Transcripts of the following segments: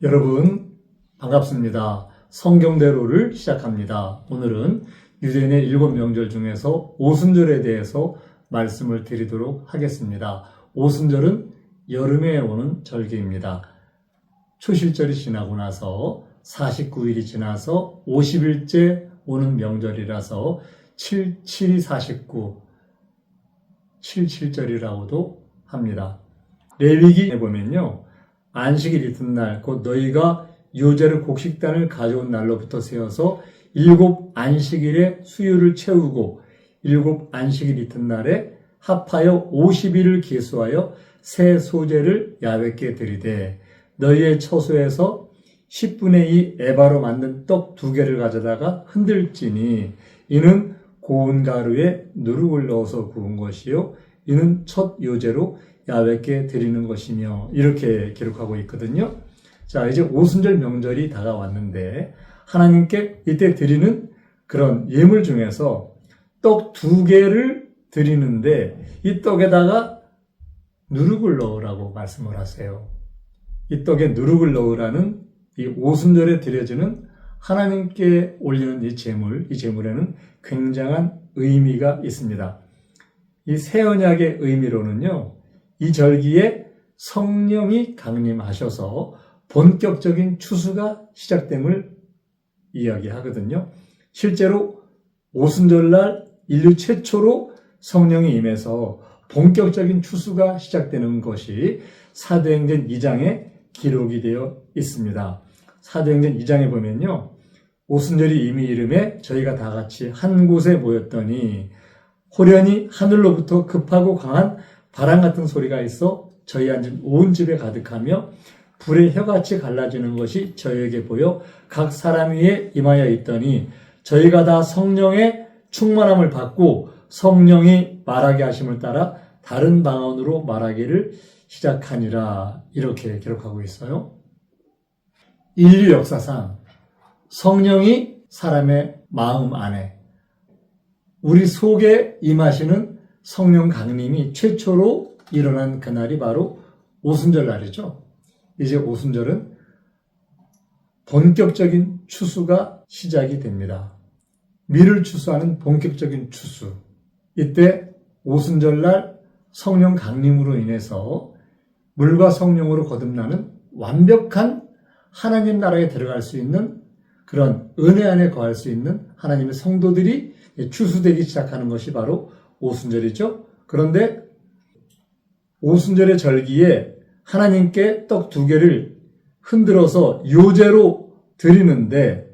여러분 반갑습니다. 성경대로를 시작합니다. 오늘은 유대인의 7명절 중에서 오순절에 대해서 말씀을 드리도록 하겠습니다. 오순절은 여름에 오는 절기입니다. 초실절이 지나고 나서 49일이 지나서 50일째 오는 명절이라서 7, 49, 77절이라고도 합니다. 레위기에 보면요. 안식일 이튿날 곧 너희가 요제를 곡식단을 가져온 날로부터 세어서 7 안식일에 수유를 채우고 7 안식일 이튿날에 합하여 50일을 계수하여 새 소제를 야훼께 드리되 너희의 처소에서 10분의 2 에바로 만든 떡 2개를 가져다가 흔들지니 이는 고운 가루에 누룩을 넣어서 구운 것이요 이는 첫 요제로 야훼께 드리는 것이며 이렇게 기록하고 있거든요. 자, 이제 오순절 명절이 다가왔는데 하나님께 이때 드리는 그런 예물 중에서 떡 2개를 드리는데 이 떡에다가 누룩을 넣으라고 말씀을 하세요. 이 떡에 누룩을 넣으라는 이 오순절에 드려지는 하나님께 올리는 이 제물에는 굉장한 의미가 있습니다. 이 새 언약의 의미로는요. 이 절기에 성령이 강림하셔서 본격적인 추수가 시작됨을 이야기하거든요. 실제로 오순절날 인류 최초로 성령이 임해서 본격적인 추수가 시작되는 것이 사도행전 2장에 기록이 되어 있습니다. 사도행전 2장에 보면요. 오순절이 이미 이름에 저희가 다 같이 한 곳에 모였더니 호련히 하늘로부터 급하고 강한 바람 같은 소리가 있어 저희 앉은 온 집에 가득하며 불의 혀같이 갈라지는 것이 저희에게 보여 각 사람 위에 임하여 있더니 저희가 다 성령의 충만함을 받고 성령이 말하게 하심을 따라 다른 방언으로 말하기를 시작하니라 이렇게 기록하고 있어요. 인류 역사상 성령이 사람의 마음 안에 우리 속에 임하시는 성령 강림이 최초로 일어난 그날이 바로 오순절 날이죠. 이제 오순절은 본격적인 추수가 시작이 됩니다. 밀을 추수하는 본격적인 추수. 이때 오순절 날 성령 강림으로 인해서 물과 성령으로 거듭나는 완벽한 하나님 나라에 들어갈 수 있는 그런 은혜 안에 거할 수 있는 하나님의 성도들이 추수되기 시작하는 것이 바로 오순절이죠. 그런데 오순절의 절기에 하나님께 떡 2개를 흔들어서 요제로 드리는데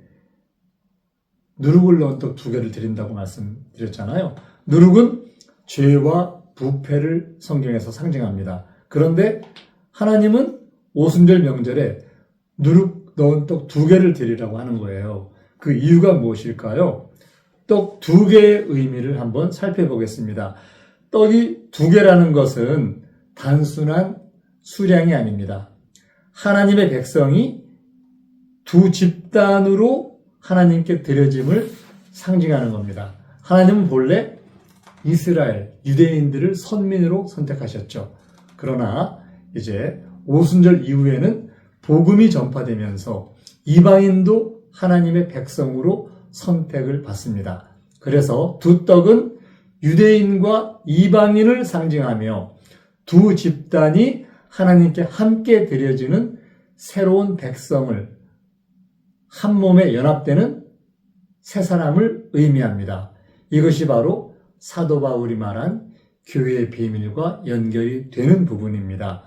누룩을 넣은 떡 2개를 드린다고 말씀드렸잖아요. 누룩은 죄와 부패를 성경에서 상징합니다. 그런데 하나님은 오순절 명절에 누룩 넣은 떡 2개를 드리라고 하는 거예요. 그 이유가 무엇일까요? 떡 2개의 의미를 한번 살펴보겠습니다. 떡이 2개라는 것은 단순한 수량이 아닙니다. 하나님의 백성이 2 집단으로 하나님께 드려짐을 상징하는 겁니다. 하나님은 본래 이스라엘, 유대인들을 선민으로 선택하셨죠. 그러나 이제 오순절 이후에는 복음이 전파되면서 이방인도 하나님의 백성으로 선택을 받습니다. 그래서 2 떡은 유대인과 이방인을 상징하며 2 집단이 하나님께 함께 드려지는 새로운 백성을 한 몸에 연합되는 새 사람을 의미합니다. 이것이 바로 사도 바울이 말한 교회의 비밀과 연결이 되는 부분입니다.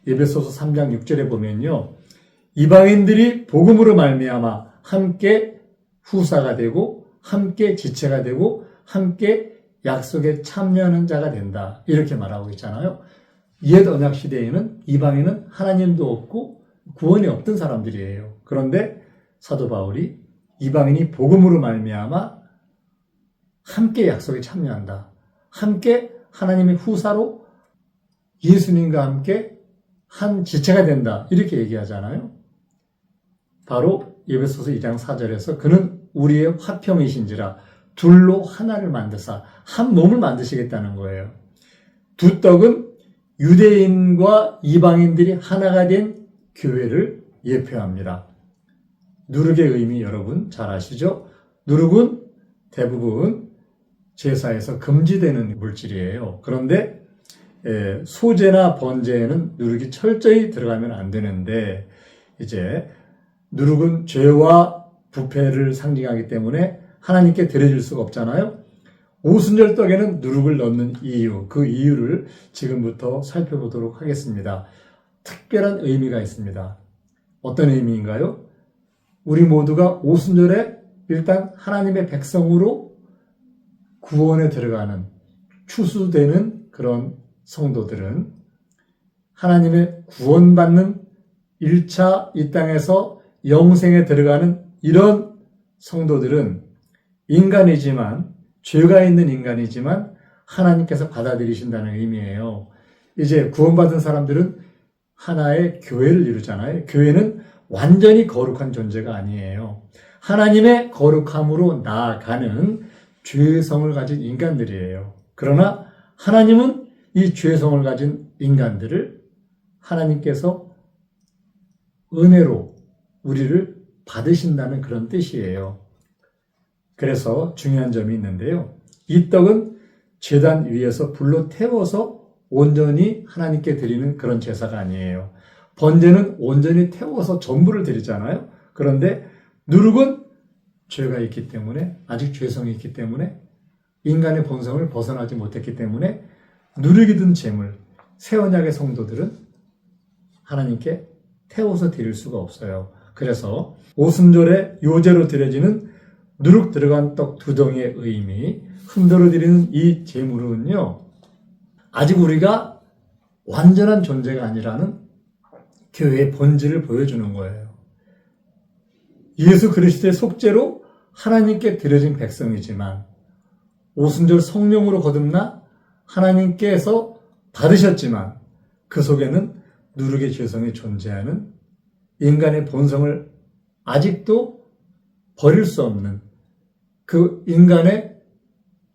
에베소서 3장 6절에 보면요. 이방인들이 복음으로 말미암아 함께 후사가 되고 함께 지체가 되고 함께 약속에 참여하는 자가 된다. 이렇게 말하고 있잖아요. 옛 언약 시대에는 이방인은 하나님도 없고 구원이 없던 사람들이에요. 그런데 사도 바울이 이방인이 복음으로 말미암아 함께 약속에 참여한다. 함께 하나님의 후사로 예수님과 함께 한 지체가 된다. 이렇게 얘기하잖아요. 바로 에베소서 2장 4절에서 그는 우리의 화평이신지라 둘로 하나를 만드사 한 몸을 만드시겠다는 거예요. 2 떡은 유대인과 이방인들이 하나가 된 교회를 예표합니다. 누룩의 의미 여러분 잘 아시죠? 누룩은 대부분 제사에서 금지되는 물질이에요. 그런데 소제나 번제에는 누룩이 철저히 들어가면 안 되는데 이제 누룩은 죄와 부패를 상징하기 때문에 하나님께 드려질 수가 없잖아요. 오순절 떡에는 누룩을 넣는 이유, 그 이유를 지금부터 살펴보도록 하겠습니다. 특별한 의미가 있습니다. 어떤 의미인가요? 우리 모두가 오순절에 일단 하나님의 백성으로 구원에 들어가는 추수되는 그런 성도들은 하나님의 구원받는 1차 이 땅에서 영생에 들어가는 이런 성도들은 인간이지만 죄가 있는 인간이지만 하나님께서 받아들이신다는 의미예요. 이제 구원받은 사람들은 하나의 교회를 이루잖아요. 교회는 완전히 거룩한 존재가 아니에요. 하나님의 거룩함으로 나아가는 죄성을 가진 인간들이에요. 그러나 하나님은 이 죄성을 가진 인간들을 하나님께서 은혜로 우리를 받으신다는 그런 뜻이에요. 그래서 중요한 점이 있는데요. 이 떡은 제단 위에서 불로 태워서 온전히 하나님께 드리는 그런 제사가 아니에요. 번제는 온전히 태워서 전부를 드리잖아요. 그런데 누룩은 죄가 있기 때문에 아직 죄성이 있기 때문에 인간의 본성을 벗어나지 못했기 때문에 누룩이 든 재물, 새 언약의 성도들은 하나님께 태워서 드릴 수가 없어요. 그래서 오순절에 요제로 드려지는 누룩 들어간 떡 2덩이의 의미, 흔들어 드리는 이 제물은요, 아직 우리가 완전한 존재가 아니라는 교회의 본질을 보여주는 거예요. 예수 그리스도의 속죄로 하나님께 드려진 백성이지만 오순절 성령으로 거듭나 하나님께서 받으셨지만 그 속에는 누룩의 죄성이 존재하는 인간의 본성을 아직도 버릴 수 없는 그 인간의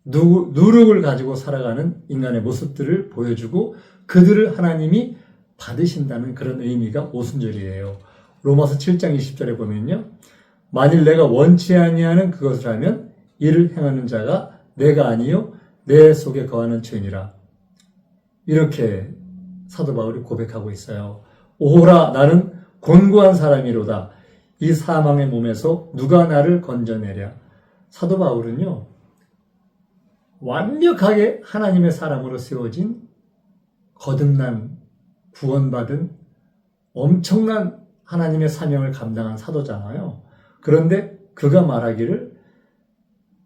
누룩을 가지고 살아가는 인간의 모습들을 보여주고 그들을 하나님이 받으신다는 그런 의미가 오순절이에요. 로마서 7장 20절에 보면요. 만일 내가 원치 아니하는 그것을 하면 이를 행하는 자가 내가 아니요 내 속에 거하는 죄니라. 이렇게 사도 바울이 고백하고 있어요. 오호라 나는 곤고한 사람이로다. 이 사망의 몸에서 누가 나를 건져내랴. 사도 바울은요. 완벽하게 하나님의 사람으로 세워진 거듭난 구원받은 엄청난 하나님의 사명을 감당한 사도잖아요. 그런데 그가 말하기를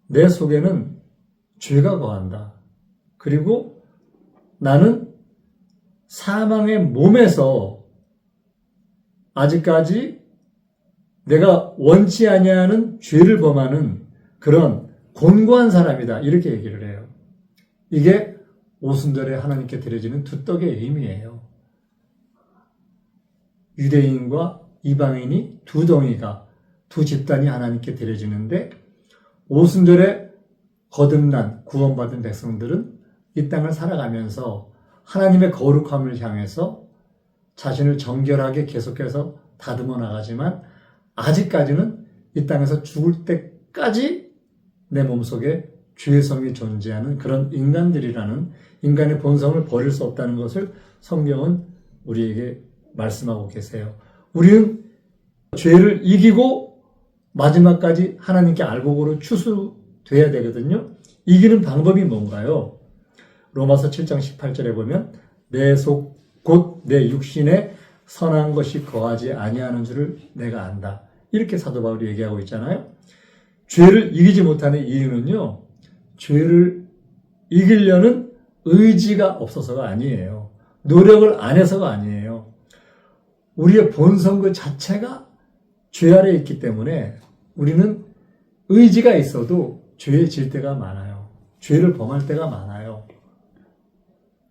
내 속에는 죄가 거한다. 그리고 나는 사망의 몸에서 아직까지 내가 원치 아니하는 죄를 범하는 그런 곤고한 사람이다. 이렇게 얘기를 해요. 이게 오순절에 하나님께 드려지는 두 떡의 의미예요. 유대인과 이방인이 두 덩이가 두 집단이 하나님께 드려지는데 오순절에 거듭난 구원받은 백성들은 이 땅을 살아가면서 하나님의 거룩함을 향해서 자신을 정결하게 계속해서 다듬어 나가지만 아직까지는 이 땅에서 죽을 때까지 내 몸속에 죄성이 존재하는 그런 인간들이라는 인간의 본성을 버릴 수 없다는 것을 성경은 우리에게 말씀하고 계세요. 우리는 죄를 이기고 마지막까지 하나님께 알곡으로 추수돼야 되거든요. 이기는 방법이 뭔가요? 로마서 7장 18절에 보면 내 속 곧 내 육신에 선한 것이 거하지 아니하는 줄을 내가 안다. 이렇게 사도 바울이 얘기하고 있잖아요. 죄를 이기지 못하는 이유는요. 죄를 이기려는 의지가 없어서가 아니에요. 노력을 안 해서가 아니에요. 우리의 본성 그 자체가 죄 아래에 있기 때문에 우리는 의지가 있어도 죄에 질 때가 많아요. 죄를 범할 때가 많아요.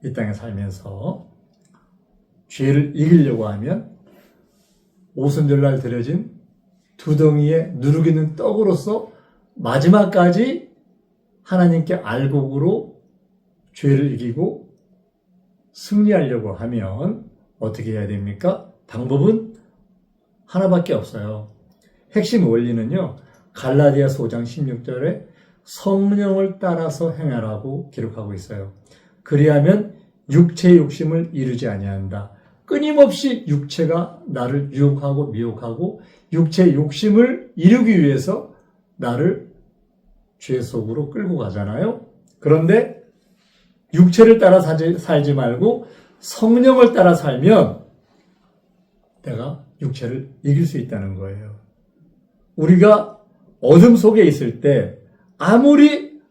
이 땅에 살면서 죄를 이기려고 하면 오순절날 드려진 두 덩이의 누룩 있는 떡으로서 마지막까지 하나님께 알곡으로 죄를 이기고 승리하려고 하면 어떻게 해야 됩니까? 방법은 하나밖에 없어요. 핵심 원리는요. 갈라디아서 5장 16절에 성령을 따라서 행하라고 기록하고 있어요. 그리하면 육체의 욕심을 이루지 아니한다. 끊임없이 육체가 나를 유혹하고 미혹하고 육체의 욕심을 이루기 위해서 나를 죄 속으로 끌고 가잖아요. 그런데 육체를 따라 살지 말고 성령을 따라 살면 내가 육체를 이길 수 있다는 거예요. 우리가 어둠 속에 있을 때 아무리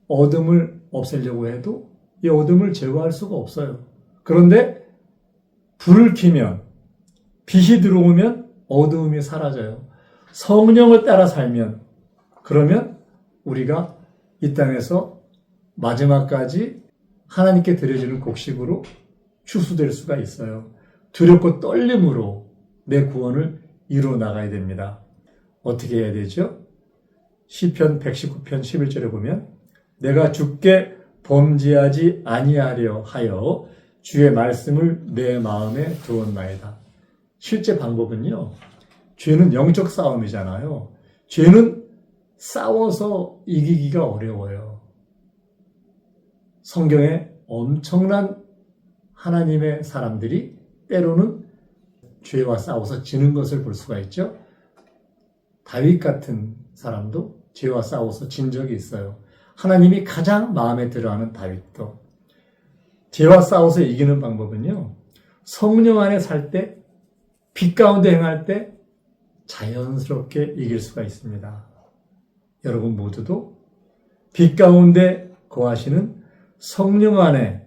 어둠을 없애려고 해도 이 어둠을 제거할 수가 없어요. 그런데 불을 켜면 빛이 들어오면 어두움이 사라져요. 성령을 따라 살면 그러면 우리가 이 땅에서 마지막까지 하나님께 드려지는 곡식으로 추수될 수가 있어요. 두렵고 떨림으로 내 구원을 이루어 나가야 됩니다. 어떻게 해야 되죠? 시편 119편 11절에 보면 내가 주께 범죄하지 아니하려 하여 주의 말씀을 내 마음에 두었나이다. 실제 방법은요. 죄는 영적 싸움이잖아요. 죄는 싸워서 이기기가 어려워요. 성경에 엄청난 하나님의 사람들이 때로는 죄와 싸워서 지는 것을 볼 수가 있죠. 다윗 같은 사람도 죄와 싸워서 진 적이 있어요. 하나님이 가장 마음에 들어하는 다윗도. 죄와 싸워서 이기는 방법은요. 성령 안에 살 때, 빛 가운데 행할 때 자연스럽게 이길 수가 있습니다. 여러분 모두도 빛 가운데 거하시는 성령 안에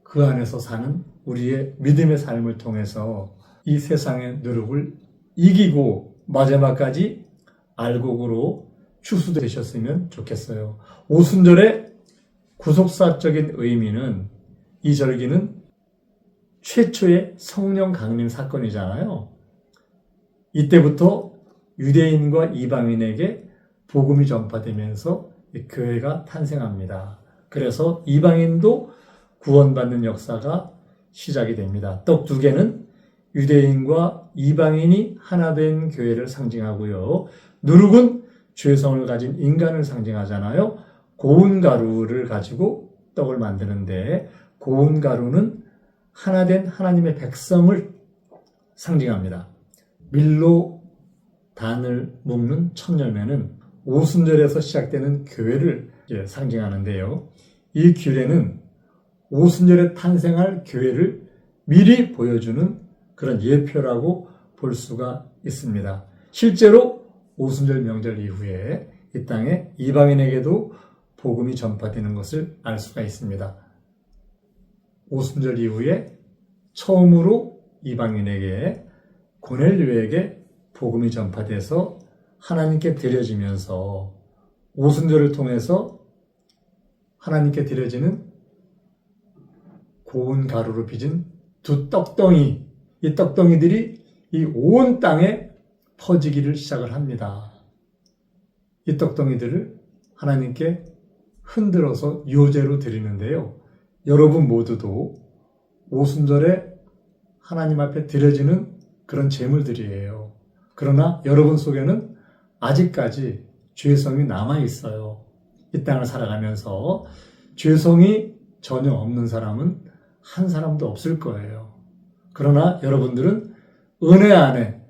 그 안에서 사는 우리의 믿음의 삶을 통해서 이 세상의 노력을 이기고 마지막까지 알곡으로 추수되셨으면 좋겠어요. 오순절의 구속사적인 의미는 이 절기는 최초의 성령 강림 사건이잖아요. 이때부터 유대인과 이방인에게 복음이 전파되면서 교회가 탄생합니다. 그래서 이방인도 구원받는 역사가 시작이 됩니다. 떡 2개는 유대인과 이방인이 하나 된 교회를 상징하고요. 누룩은 죄성을 가진 인간을 상징하잖아요. 고운 가루를 가지고 떡을 만드는데 고운 가루는 하나 된 하나님의 백성을 상징합니다. 밀로 단을 묶는 첫 열매는 오순절에서 시작되는 교회를 상징하는데요. 이 규례는 오순절에 탄생할 교회를 미리 보여주는 그런 예표라고 볼 수가 있습니다. 실제로 오순절 명절 이후에 이 땅에 이방인에게도 복음이 전파되는 것을 알 수가 있습니다. 오순절 이후에 처음으로 이방인에게 고넬료에게 복음이 전파돼서 하나님께 드려지면서 오순절을 통해서 하나님께 드려지는 고운 가루로 빚은 두 떡덩이, 이 떡덩이들이 이 온 땅에 퍼지기를 시작을 합니다. 이 떡덩이들을 하나님께 흔들어서 요제로 드리는데요. 여러분 모두도 오순절에 하나님 앞에 드려지는 그런 제물들이에요. 그러나 여러분 속에는 아직까지 죄성이 남아있어요. 이 땅을 살아가면서 죄성이 전혀 없는 사람은 한 사람도 없을 거예요. 그러나 여러분들은 은혜 안에,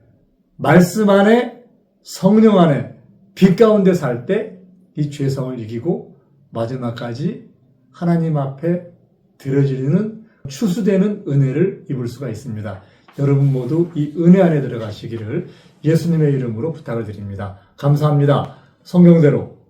말씀 안에, 성령 안에, 빛 가운데 살 때 이 죄성을 이기고 마지막까지 하나님 앞에 드려지는 추수되는 은혜를 입을 수가 있습니다. 여러분 모두 이 은혜 안에 들어가시기를 예수님의 이름으로 부탁을 드립니다. 감사합니다. 성경대로